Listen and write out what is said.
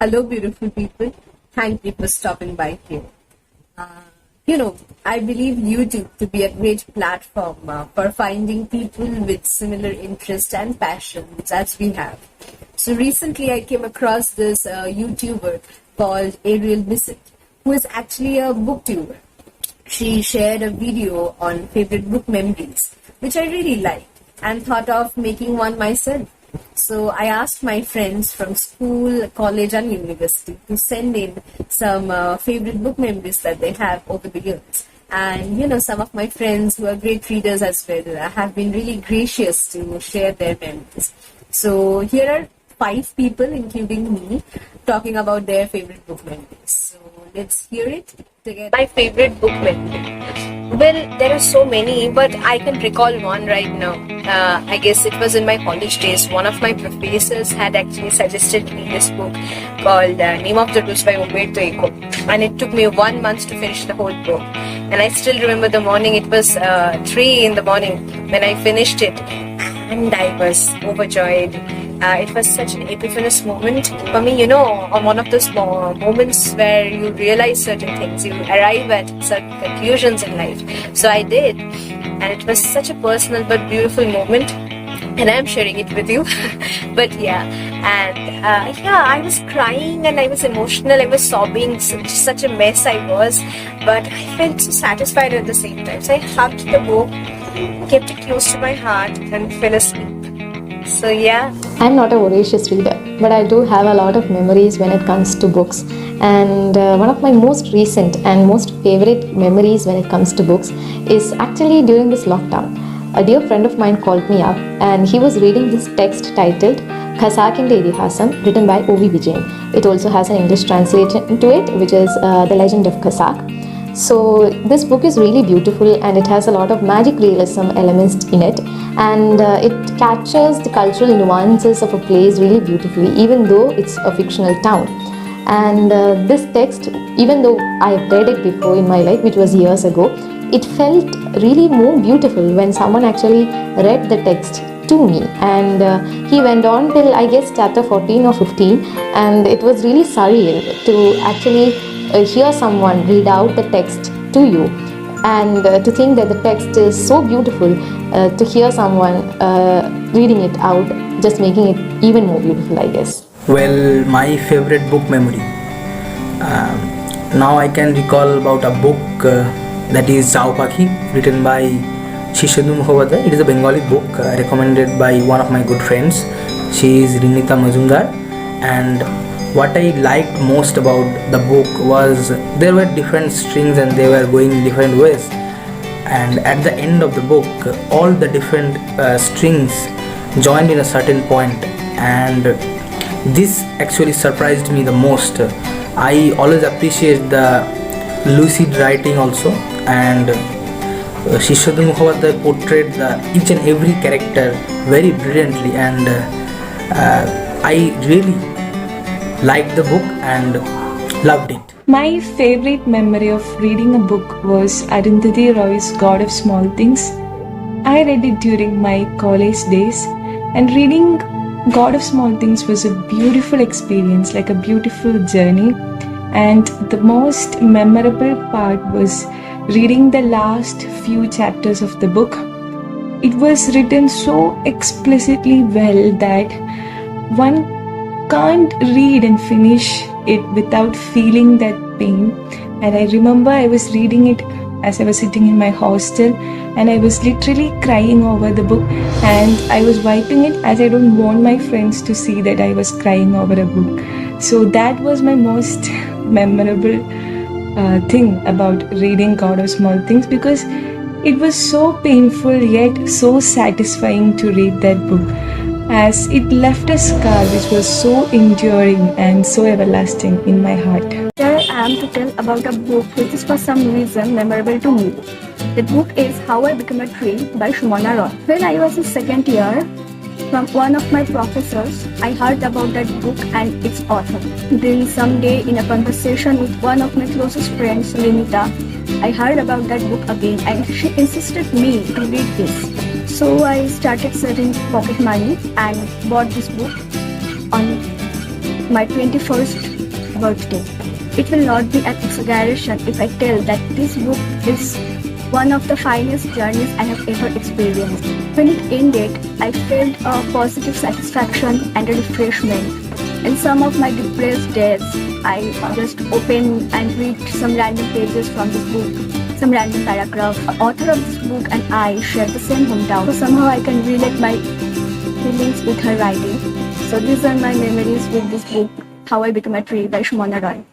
Hello, beautiful people. Thank you for stopping by here. I believe YouTube to be a great platform for finding people with similar interests and passions as we have. So recently I came across this YouTuber called Ariel Bissett, who is actually a booktuber. She shared a video on favorite book memories, which I really liked and thought of making one myself. So I asked my friends from school, college and university to send in some favorite book memories that they have over the years. And some of my friends who are great readers as well have been really gracious to share their memories. So here are 5 people, including me, talking about their favorite book memories. So let's hear it together. My favorite book memory. Well, there are so many, but I can recall one right now. I guess it was in my college days. One of my professors had actually suggested me this book called Name of the Rose by Umberto. And it took me 1 month to finish the whole book. And I still remember the morning. It was 3 in the morning when I finished it. And I was overjoyed. It was such an epiphanous moment for me, on one of those moments where you realize certain things, you arrive at certain conclusions in life. So I did, and it was such a personal but beautiful moment, and I'm sharing it with you. But I was crying and I was emotional, I was sobbing, such a mess I was, but I felt so satisfied at the same time. So I hugged the book, kept it close to my heart, and fell asleep. So yeah. I'm not a voracious reader, but I do have a lot of memories when it comes to books. And one of my most recent and most favorite memories when it comes to books is actually during this lockdown. A dear friend of mine called me up and he was reading this text titled Khasakkinte Itihasam, written by O.V. Vijayan. It also has an English translation to it, which is The Legend of Khasak. So this book is really beautiful and it has a lot of magic realism elements in it, and it captures the cultural nuances of a place really beautifully, even though it's a fictional town. And this text, even though I have read it before in my life, which was years ago, it felt really more beautiful when someone actually read the text to me. And he went on till I guess chapter 14 or 15, and it was really surreal to actually hear someone read out the text to you, and to think that the text is so beautiful, to hear someone reading it out, just making it even more beautiful, I guess. Well, my favorite book memory. Now I can recall about a book that is Pakhi, written by Shirshendu Mukhopadhyay. It is a Bengali book recommended by one of my good friends. She is Rinita Mazumdar, and what I liked most about the book was there were different strings and they were going in different ways, and at the end of the book all the different strings joined in a certain point, and this actually surprised me the most. I always appreciate the lucid writing also, and Shirshendu Mukhopadhyay portrayed each and every character very brilliantly, and I really liked the book and loved it. My favorite memory of reading a book was Arundhati Roy's God of Small Things. I read it during my college days, and reading God of Small Things was a beautiful experience, like a beautiful journey. And the most memorable part was reading the last few chapters of the book. It was written so explicitly well that one can't read and finish it without feeling that pain. And I remember I was reading it as I was sitting in my hostel, and I was literally crying over the book, and I was wiping it as I don't want my friends to see that I was crying over a book. So that was my most memorable thing about reading God of Small Things, because it was so painful yet so satisfying to read that book, as it left a scar which was so enduring and so everlasting in my heart. Here I am to tell about a book which is for some reason memorable to me. The book is How I Became a Tree by Sumana. When I was in second year, from one of my professors, I heard about that book and its author. Then someday in a conversation with one of my closest friends, Rinita, I heard about that book again and she insisted me to read this. So I started saving pocket money and bought this book on my 21st birthday. It will not be an exaggeration if I tell that this book is one of the finest journeys I have ever experienced. When it ended, I felt a positive satisfaction and a refreshment. In some of my depressed days, I just open and read some random pages from this book, some random paragraph. The author of this book and I share the same hometown, so somehow I can relate my feelings with her writing. So these are my memories with this book, How I Became a Tree by Sumana.